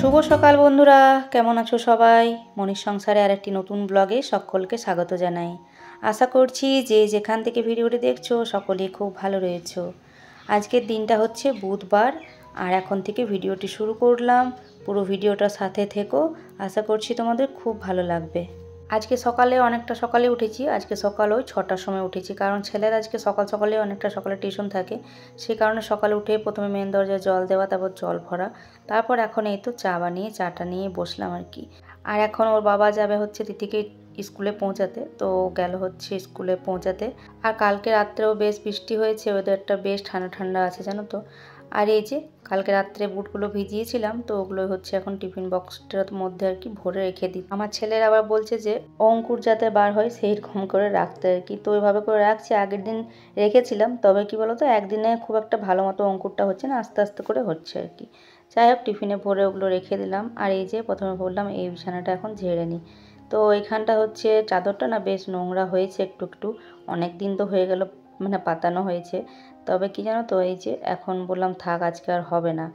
শুভ সকাল বন্ধুরা, কেমন আছো সবাই? মনির সংসারে আরেকটি নতুন ব্লগে সকলকে স্বাগত জানাই। আশা করছি যে যেখান থেকে ভিডিওটি দেখছো সকলেই খুব ভালো রয়েছো। আজকের দিনটা হচ্ছে বুধবার, আর এখন থেকে ভিডিওটি শুরু করলাম। পুরো ভিডিওটার সাথে থেকো, আশা করছি তোমাদের খুব ভালো লাগবে। আজকে সকালে অনেকটা সকালে উঠেছি। আজকে সকাল ওই 6টার সময় উঠেছি, কারণ ছেলের আজকে সকাল সকালে অনেকটা সকালে টিউশন থাকে। সেই কারণে সকালে উঠে প্রথমে মেন দরজায় জল দেওয়া, তারপর জল ভরা, তারপর এখন এই তো চা বানিয়ে চাটা নিয়ে বসলাম আর কি। আর এখন ওর বাবা যাবে হচ্ছে তিথিকে স্কুলে পৌঁছাতে, তো গেল হচ্ছে স্কুলে পৌঁছাতে। আর কালকে রাত্রেও বেশ বৃষ্টি হয়েছে, ওয়েদারটা বেশ ঠান্ডা ঠান্ডা আছে জানো তো। আর এই যে কালকে রাত্রে বুটগুলো ভিজিয়েছিলাম, তো ওগুলো হচ্ছে এখন টিফিন বক্সটার মধ্যে আর কি ভরে রেখে দিই। আমার ছেলের আবার বলছে যে অঙ্কুর যাতে বার হয় সেই রকম করে রাখতে আর কি, তো ওইভাবে করে রাখছি। আগের দিন রেখেছিলাম, তবে কি বলতো একদিনে খুব একটা ভালো মতো অঙ্কুরটা হচ্ছে না, আস্তে আস্তে করে হচ্ছে আর কি। যাই হোক, টিফিনে ভরে ওগুলো রেখে দিলাম। আর এই যে প্রথমে বললাম এই বিছানাটা এখন ঝেড়ে নিই। তো এখানটা হচ্ছে চাদরটা না বেশ নোংরা হয়েছে একটু একটু, অনেক দিন তো হয়ে গেল মানে পাতানো হয়েছে। তবে কি জানো তো, এই যে এখন বললাম থাক আজকে আর হবে না।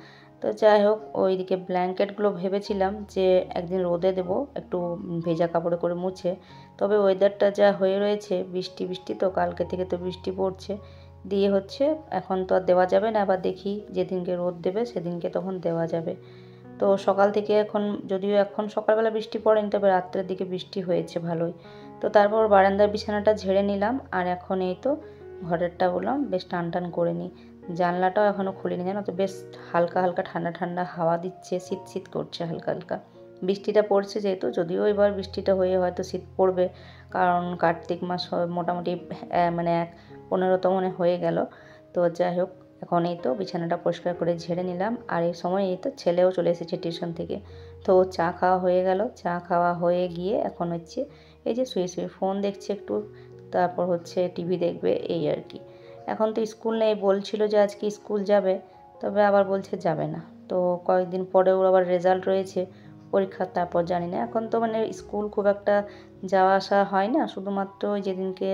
তো যাই হোক, ওইদিকে ব্ল্যাঙ্কেটগুলো ভেবেছিলাম যে একদিন রোদে দেব একটু ভেজা কাপড়ে করে মুছে। তবে ওয়েদারটা যা হয়ে রয়েছে, বৃষ্টি বৃষ্টি, তো কালকে থেকে তো বৃষ্টি পড়ছে দিয়ে হচ্ছে এখন তো আর দেওয়া যাবে না। আবার দেখি যেদিনকে রোদ দেবে সেদিনকে তখন দেওয়া যাবে। তো সকাল থেকে এখন যদিও এখন সকালবেলা বৃষ্টি পড়েনি, তবে রাত্রের দিকে বৃষ্টি হয়েছে ভালোই। তো তারপর বারান্দার বিছানাটা ঝেড়ে নিলাম। আর এখন এই তো ঘরেরটা বললাম বেশ টান টান করে নিই। জানলাটাও এখনও খুলিনি জানো তো, বেশ হালকা হালকা ঠান্ডা ঠান্ডা হাওয়া দিচ্ছে, শীত শীত করছে হালকা হালকা। বৃষ্টিটা পড়ছে যেহেতু, যদিও এবার বৃষ্টিটা হয়ে হয়তো শীত পড়বে, কারণ কার্তিক মাস মোটামুটি মানে 15তম মনে হয়ে গেল। তো যাই হোক, এখন এই তো বিছানাটা পরিষ্কার করে ঝেড়ে নিলাম। আর এই সময় এই তো ছেলেও চলে এসেছে টিউশন থেকে। তো চা খাওয়া হয়ে গেল, চা খাওয়া হয়ে গিয়ে এখন হচ্ছে এই যে শুয়ে শুয়ে ফোন দেখছে একটু, তারপর হচ্ছে টিভি দেখবে এই আর কি। এখন তো স্কুল নেই, বলছিল যে আজকে স্কুল যাবে, তবে আবার বলছে যাবে না। তো কয়েকদিন পরে ওর আবার রেজাল্ট রয়েছে পরীক্ষার, তারপর জানি না। এখন তো মানে স্কুল খুব একটা যাওয়া আসা হয় না, শুধুমাত্র যেদিনকে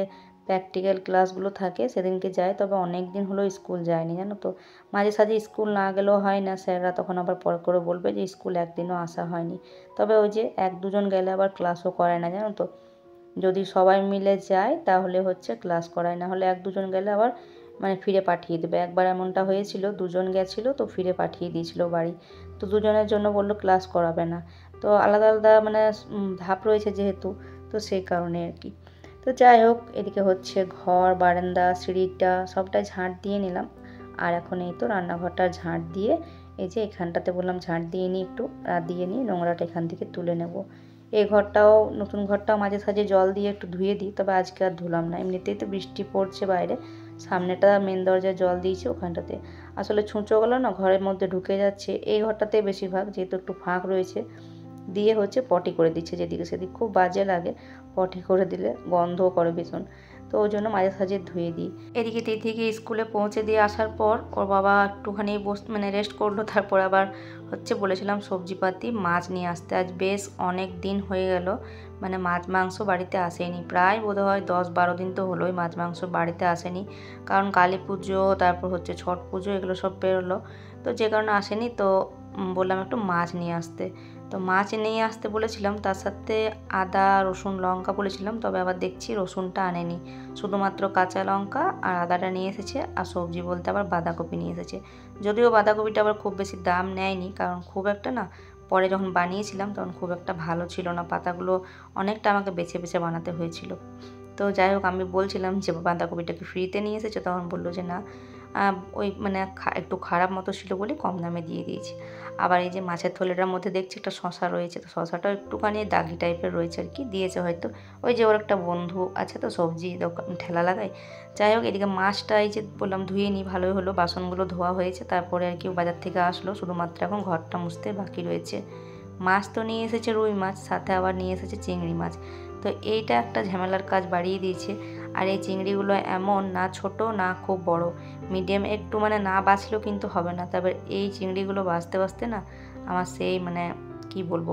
প্র্যাকটিক্যাল ক্লাসগুলো থাকে সেদিনকে যায়। তবে অনেক দিন হলো স্কুল যায়নি জানো তো। মাঝে সাঝে স্কুল না গেলেও হয় না, স্যাররা তখন আবার পর করে বলবে যে স্কুল একদিনও আসা হয়নি। তবে ওই যে এক দুজন গেলে আবার ক্লাসও করায় না জানো তো। যদি সবাই মিলে যায় তাহলে হচ্ছে ক্লাস করায়, না হলে এক দুজন গেলে আবার মানে ফিরে পাঠিয়ে দেবে। একবার এমনটা হয়েছিল, দুজন গেছিলো তো ফিরে পাঠিয়ে দিয়েছিল বাড়ি। তো দুজনের জন্য বললো ক্লাস করাবে না। তো আলাদা আলাদা মানে ধাপ রয়েছে যেহেতু, তো সেই কারণে আর কি। তো যাই হোক, এদিকে হচ্ছে ঘর বারান্দা সিঁড়িটা সবটাই ঝাঁট দিয়ে নিলাম। আর এখন এই তো রান্নাঘরটা ঝাঁট দিয়ে এই যে এখানটাতে বললাম ঝাঁট দিয়ে নিই, একটু দিয়ে নিই, নোংরাটা এখান থেকে তুলে নেব। এই ঘরটাও নতুন ঘরটাও মাঝে সাঝে জল দিয়ে একটু ধুয়ে দিই, তবে আজকে আর ধুলাম না, এমনিতেই তো বৃষ্টি পড়ছে বাইরে। সামনেটা মেন দরজায় জল দিয়েছি, ওখানটাতে আসলে ছুঁচোগুলো না ঘরের মধ্যে ঢুকে যাচ্ছে। এই ঘরটাতে বেশিরভাগ, যেহেতু একটু ফাঁক রয়েছে, দিয়ে হচ্ছে পটি করে দিচ্ছে যেদিকে সেদিক, খুব বাজে লাগে পটি করে দিলে, গন্ধও করে ভীষণ। তো ওই জন্য মাঝে সাঝে ধুয়ে দিই। এদিকে তিথিকে স্কুলে পৌঁছে দিয়ে আসার পর ওর বাবা একটুখানি মানে রেস্ট করলো, তারপর আবার হচ্ছে বলেছিলাম সবজিপাতি মাছ নিয়ে আসতে। আজ বেশ অনেক দিন হয়ে গেল মানে মাছ মাংস বাড়িতে আসেনি, প্রায় বোধহয় 10-12 দিন তো হলোই মাছ মাংস বাড়িতে আসেনি। কারণ কালী পুজো, তারপর হচ্ছে ছট পুজো, এগুলো সব পেরোলো, তো যে কারণে আসেনি। তো বললাম একটু মাছ নিয়ে আসতে। তো মাছ নিয়ে আসতে বলেছিলাম, তার সাথে আদা রসুন লঙ্কা বলেছিলাম, তবে আবার দেখছি রসুনটা আনেনি, শুধুমাত্র কাঁচা লঙ্কা আর আদাটা নিয়ে এসেছে। আর সবজি বলতে আবার বাঁধাকপি নিয়ে এসেছে। যদিও বাঁধাকপিটা আবার খুব বেশি দাম নেয়নি, কারণ খুব একটা না, পরে যখন বানিয়েছিলাম তখন খুব একটা ভালো ছিল না, পাতাগুলো অনেকটা আমাকে বেছে বেছে বানাতে হয়েছিল। তো যাই হোক, আমি বলছিলাম যে বাঁধাকপিটাকে ফ্রিতে নিয়ে এসেছে, তখন বললো যে না, ওই মানে একটু খারাপ মতো ছিল বলে কম দামে দিয়ে দিয়েছি। আবার এই যে মাছের থলেটার মধ্যে দেখছি একটা শশা রয়েছে, তো শশাটাও একটুখানি দাগি টাইপের রয়েছে আর কি, দিয়েছে হয়তো ওই যে ওর একটা বন্ধু আছে তো সবজি দোকান ঠেলা লাগায়। যাই হোক, এদিকে মাছটা এই যে বললাম ধুয়ে নিই, ভালোই হলো, বাসনগুলো ধোয়া হয়েছে। তারপরে আর কি বাজার থেকে আসলো, শুধুমাত্র এখন ঘরটা মুছতে বাকি রয়েছে। মাছ তো নিয়ে এসেছে রুই মাছ, সাথে আবার নিয়ে এসেছে চিংড়ি মাছ। তো এইটা একটা ঝামেলার কাজ বাড়িয়ে দিয়েছে। আর এই চিংড়িগুলো এমন না ছোট না খুব বড়, মিডিয়াম একটু, মানে না বাছলেও কিন্তু হবে না। তবে এই চিংড়িগুলো বাছতে বাছতে না আমার সেই মানে কি বলবো,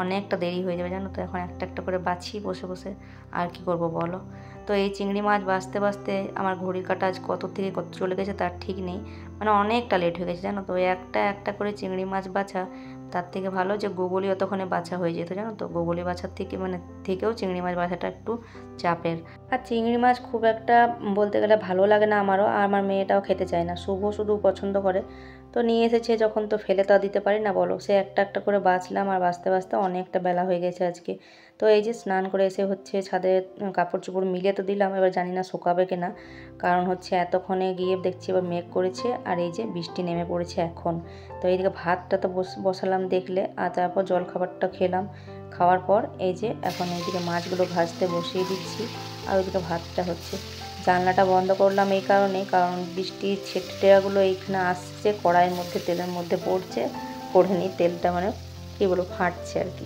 অনেকটা দেরি হয়ে যাবে জানো তো। এখন একটা একটা করে বাছি বসে বসে, আর কি করব বলো। তো এই চিংড়ি মাছ বাছতে বাছতে আমার ঘড়ির কাঁটা আজ কত থেকে কত চলে গেছে তার ঠিক নেই, মানে অনেকটা লেট হয়ে গেছে জানো তো। একটা একটা করে চিংড়ি মাছ বাছা, তার থেকে ভালো যে গোগলি অতক্ষণে বাছা হয়ে যেত জানো তো। গোগলি বাছার থেকে থেকেও চিংড়ি মাছ বাছাটা একটু চাপের। আর চিংড়ি মাছ খুব একটা বলতে গেলে ভালো লাগে না আমারও, আর আমার মেয়েটাও খেতে চায় না, শুভ শুধু পছন্দ করে। তো নিয়ে এসেছে যখন, তো ফেলে তো দিতে পারি না বলো। সে একটা একটা করে বাছলাম, আর বাছতে বাছতে অনেকটা বেলা হয়ে গেছে আজকে। তো এই যে স্নান করে এসে হচ্ছে ছাদে কাপড় চোপড় মিলিয়ে তো দিলাম, এবার জানি না শুকাবে কিনা, কারণ হচ্ছে এতক্ষণে গিয়ে দেখছি এবার মেঘ করেছে, আর এই যে বৃষ্টি নেমে পড়েছে এখন। তো এইদিকে ভাতটা তো বসালাম দেখলে, আর তারপর জল খাবারটা খেলাম। খাওয়ার পর এই যে এখন এইদিকে মাছগুলো ভাজতে বসিয়ে দিচ্ছি, আর ওইদিকে ভাতটা হচ্ছে। জানলাটা বন্ধ করলাম এই কারণে, কারণ বৃষ্টির ছিটেগুলো এইখানে আসছে, কড়াইয়ের মধ্যে তেলের মধ্যে পড়ছে, পড়েনি তেলটা, মানে কী বলবো ফাটছে আর কি।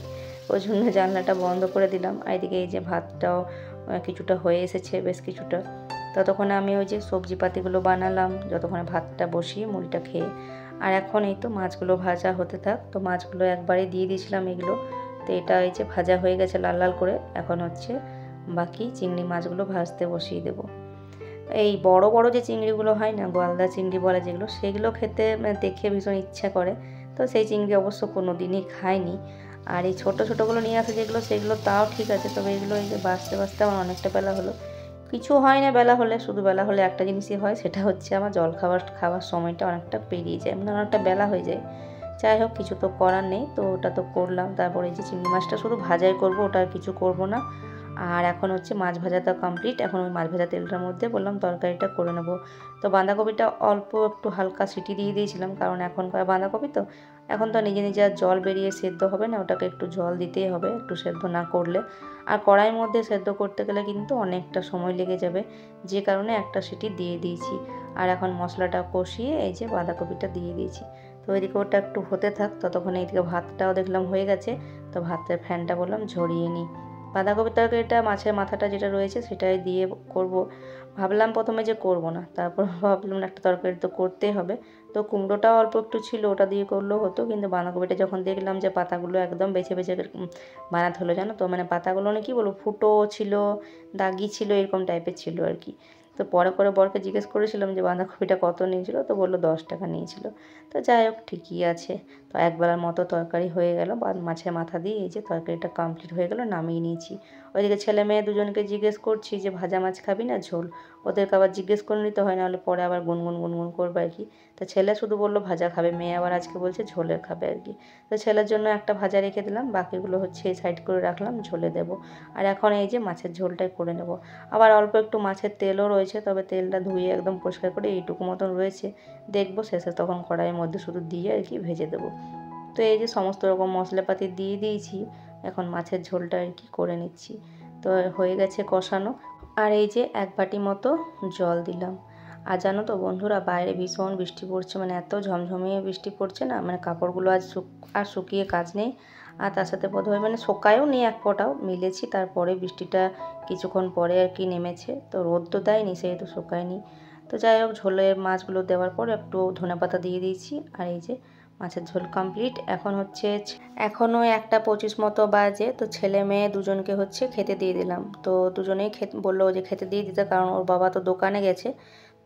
ওই জন্য জানলাটা বন্ধ করে দিলাম। আর এদিকে এই যে ভাতটাও কিছুটা হয়ে এসেছে, বেশ কিছুটা। ততক্ষণে আমি ওই যে সবজিপাতিগুলো বানালাম, যতক্ষণে ভাতটা বসিয়ে মুড়িটা খেয়ে। আর এখন এই তো মাছগুলো ভাজা হতে থাক। তো মাছগুলো একবারে দিয়ে দিয়েছিলাম এগুলো, তো এটা এই যে ভাজা হয়ে গেছে লাল লাল করে। এখন হচ্ছে বাকি চিংড়ি মাছগুলো ভাজতে বসিয়ে দেবো। এই বড় বড় যে চিংড়িগুলো হয় না, গলদা চিংড়ি বলে যেগুলো, সেগুলো খেতে দেখে ভীষণ ইচ্ছা করে। তো সেই চিংড়ি অবশ্য কোনো দিনই খাইনি। আর এই ছোটো ছোটোগুলো নিয়ে আসে যেগুলো, সেগুলো তাও ঠিক আছে। তবে এগুলো এই যে বাছতে বাছতে আমার অনেকটা বেলা হলো। কিছু হয় না বেলা হলে, শুধু বেলা হলে একটা জিনিসই হয়, সেটা হচ্ছে আমার খাওয়ার সময়টা অনেকটা পেরিয়ে যায়, মানে অনেকটা বেলা হয়ে যায়। যাই হোক, কিছু তো করার নেই, তো ওটা তো করলাম। তারপরে এই যে চিংড়ি মাছটা শুধু ভাজাই করব, ওটা আর কিছু করব না। আর এখন হচ্ছে মাছ ভাজাটা কমপ্লিট। এখন ওই মাছ ভাজা তেলটার মধ্যে বললাম তরকারিটা করে নেব। তো বাঁধাকপিটা অল্প একটু হালকা সিটি দিয়ে দিয়েছিলাম, কারণ এখনকার বাঁধাকপি তো, এখন তো নিজে নিজে আর জল বেরিয়ে সেদ্ধ হবে না, ওটাকে একটু জল দিতেই হবে, একটু সেদ্ধ না করলে। আর কড়াইয়ের মধ্যে সেদ্ধ করতে গেলে কিন্তু অনেকটা সময় লেগে যাবে, যে কারণে একটা সিটি দিয়ে দিয়েছি। আর এখন মশলাটা কষিয়ে এই যে বাঁধাকপিটা দিয়ে দিয়েছি। তো ওইদিকে ওটা একটু হতে থাক, ততক্ষণে এইদিকে ভাতটাও দেখলাম হয়ে গেছে। তো ভাতের ফ্যানটা বললাম ঝরিয়ে নিই। বাঁধাকপির তরকারিটা মাছের মাথাটা যেটা রয়েছে সেটাই দিয়ে করব। ভাবলাম প্রথমে যে করব না, তারপর ভাবলাম একটা তরকারি তো করতেই হবে। তো কুমড়োটাও অল্প একটু ছিল, ওটা দিয়ে করলেও হতো, কিন্তু বাঁধাকপিটা যখন দেখলাম যে পাতাগুলো একদম বেছে বেছে বানাতে হলো জানো তো, মানে পাতাগুলো কী বলবো, ফুটো ছিল, দাগি ছিল, এরকম টাইপের ছিল আর কি। তো পরে করে বরকে জিজ্ঞেস করেছিলাম যে বাঁধাকপিটা কত নিয়েছিল, তো বললো 10 টাকা নিয়েছিল। তো যাই হোক, ঠিকই আছে। তো একবেলার মতো তরকারি হয়ে গেল, মাছের মাথা দিয়ে এই যে তরকারিটা কমপ্লিট হয়ে গেল, নামিয়ে নিয়েছি। ওইদিকে ছেলে মেয়ে দুজনকে জিজ্ঞেস করছি যে ভাজা মাছ খাবি না ঝোল, ওদেরকে আবার জিজ্ঞেস করে নিতে হয়, নাহলে পরে আবার গুনগুন গুনগুন করবে আর কি। তো ছেলে শুধু বললো ভাজা খাবে, মেয়ে আবার আজকে বলছে ঝোলের খাবে আর কি। তো ছেলের জন্য একটা ভাজা রেখে দিলাম, বাকিগুলো হচ্ছে সাইড করে রাখলাম, ঝোলে দেবো। আর এখন এই যে মাছের ঝোলটাই করে নেব। আবার অল্প একটু মাছের তেলও রয়েছে, তবে তেলটা ধুয়ে একদম পরিষ্কার করে এইটুকু মতন রয়েছে, দেখবো শেষে তখন কড়াইয়ের মধ্যে শুধু দিয়ে আর কি ভেজে দেবো। তো এই যে সমস্ত রকম মশলাপাতি দিয়ে দিয়েছি, এখন মাছের ঝোলটা আর কি করে নিচ্ছি। তো হয়ে গেছে কষানো। আর এই যে 1 বাটি মতো জল দিলাম। আর জানো তো বন্ধুরা, বাইরে ভীষণ বৃষ্টি পড়ছে, মানে এত ঝমঝমিয়ে বৃষ্টি পড়ছে না, মানে কাপড়গুলো আজ শুকিয়ে কাজ নেই। আর তার সাথে বোধহয় মানে শোকায়ও নি এক ফোঁটাও, মিলেছি তারপরে বৃষ্টিটা কিছুক্ষণ পরে আর কি নেমেছে। তো রোদ তো দেয়নি, সেহেতু শোকায়নি। তো যাই হোক, ঝোলের মাছগুলো দেওয়ার পর একটু ধনেপাতা দিয়ে দিয়েছি। আর এই যে মাছের ঝোল কমপ্লিট। এখন হচ্ছে এখনও 1:25 মতো বাজে। তো ছেলে মেয়ে দুজনকে হচ্ছে খেতে দিয়ে দিলাম। তো দুজনেই বললো যে খেতে দিয়ে দিতে, কারণ ওর বাবা তো দোকানে গেছে।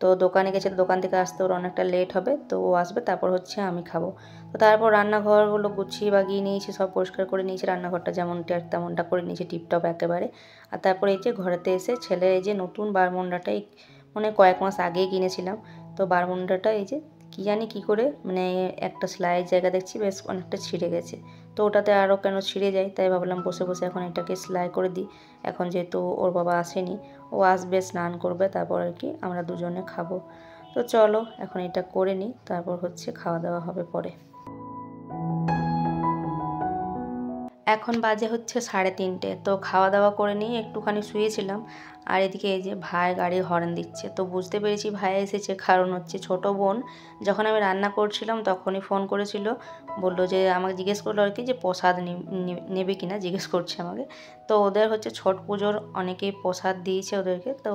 তো দোকানে গেছে, দোকান থেকে আসতে ওর অনেকটা লেট হবে, তো ও আসবে তারপর হচ্ছে আমি খাবো। তো তারপর রান্নাঘরগুলো গুছিয়ে বাগিয়ে নিয়েছি, সব পরিষ্কার করে নিয়েছি, রান্নাঘরটা যেমনটা তেমনটা করে নিয়েছি, টিপটপ একেবারে। আর তারপর এই যে ঘরেতে এসে ছেলে এই যে নতুন বারমুন্ডাটাই মানে কয়েক মাস আগেই কিনেছিলাম। তো বারমুন্ডাটা এই যে কী জানি কী করে, মানে একটা সেলাইয়ের জায়গা দেখছি বেশ অনেকটা ছিঁড়ে গেছে। তো ওটাতে আরও কেন ছিঁড়ে যায়, তাই ভাবলাম বসে বসে এখন এটাকে সেলাই করে দিই। এখন যেহেতু ওর বাবা আসেনি, ও আসবে, স্নান করবে, তারপর আর কি আমরা দুজনে খাবো। তো চলো এখন এটা করে নিই, তারপর হচ্ছে খাওয়া দাওয়া হবে পরে। এখন বাজে হচ্ছে 3:30। তো খাওয়া দাওয়া করে নিয়ে একটুখানি শুয়েছিলাম। আর এদিকে এই যে ভাই গাড়ির হর্ন দিচ্ছে, তো বুঝতে পেরেছি ভাই এসেছে। কারণ হচ্ছে ছোট বোন যখন আমি রান্না করছিলাম তখনই ফোন করেছিল, বললো যে আমাকে জিজ্ঞেস করলো আর কি যে প্রসাদ নেবে কিনা জিজ্ঞেস করছে আমাকে। তো ওদের হচ্ছে ছট পুজোর অনেকেই প্রসাদ দিয়েছে ওদেরকে, তো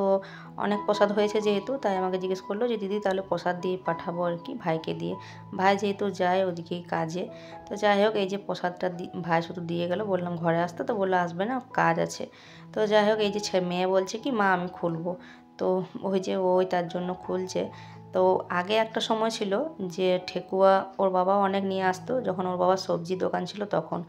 অনেক প্রসাদ হয়েছে যেহেতু, তাই আমাকে জিজ্ঞেস করলো যে দিদি তাহলে প্রসাদ দিয়ে পাঠাবো আর কি ভাইকে দিয়ে। ভাই যেহেতু যায় ওদিকেই কাজে, তো যাই হোক এই যে প্রসাদটা ভাই শুধু দিয়ে গেল, বললাম ঘরে আসতে, তো বললো আসবে না কাজ আছে। তো যাই হোক এই যে মেয়ে বলছে কি মা আমি খুলবো, তো ওই যে ওই তার জন্য খুলছে। তো আগে একটা সময় ছিল যে ঠেকুয়া ওর বাবা অনেক নিয়ে আসতো, যখন ওর বাবার সবজি দোকান ছিল তখন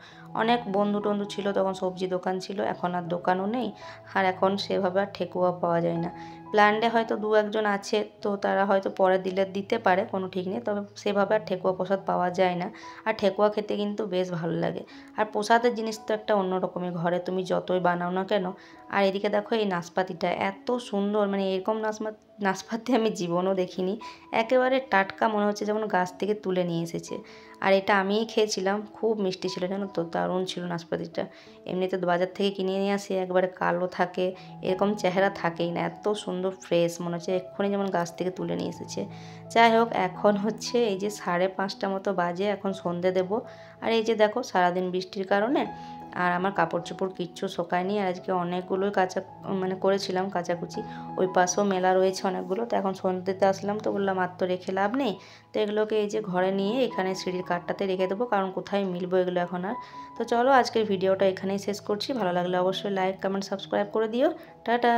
অনেক বন্ধু টন্ধু ছিল, তখন সবজি দোকান ছিল, এখন আর দোকানও নেই। আর এখন সেভাবে আর ঠেকুয়া পাওয়া যায় না। প্ল্যান্ডে হয়তো দু একজন আছে, তো তারা হয়তো পরে দিলে দিতে পারে, কোনো ঠিক নেই, তবে সেভাবে আর ঠেকুয়া প্রসাদ পাওয়া যায় না। আর ঠেকুয়া খেতে কিন্তু বেশ ভালো লাগে। আর প্রসাদের জিনিস তো একটা অন্যরকমই, ঘরে তুমি যতই বানাও না কেন। আর এদিকে দেখো এই নাশপাতিটা এত সুন্দর, মানে এরকম নাশপাতি আমি জীবনও দেখিনি। একেবারে টাটকা, মনে হচ্ছে যেমন গাছ থেকে তুলে নিয়ে এসেছে। আর এটা আমিই খেয়েছিলাম, খুব মিষ্টি ছিল জানো তো, দারুণ ছিল নাশপাতিটা। এমনিতে বাজার থেকে কিনে নিয়ে আসি একবারে কালো থাকে, এরকম চেহারা থাকেই না, এত সুন্দর ফ্রেশ, মনে হচ্ছে এক্ষুনি যেমন গাছ থেকে তুলে নিয়ে এসেছে। যাই হোক এখন হচ্ছে এই যে 5:30 মতো বাজে, এখন সন্ধে দেব। আর এই যে দেখো সারাদিন বৃষ্টির কারণে আর আমার কাপড় চোপড় কিচ্ছু শোকায়নি, আর আজকে অনেকগুলোই করেছিলাম কাচাকুচি। ওই পাশেও মেলা রয়েছে অনেকগুলো, তো এখন সন্ধ্যেতে আসলাম, তো বললাম আর তো রেখে লাভ নেই, তো এগুলোকে এই যে ঘরে নিয়ে এখানে সিঁড়ির কাঠটাতে রেখে দেবো, কারণ কোথায় মিলবো এগুলো এখন আর। তো চলো আজকের ভিডিওটা এখানেই শেষ করছি, ভালো লাগলে অবশ্যই লাইক কমেন্ট সাবস্ক্রাইব করে দিও। টাটা।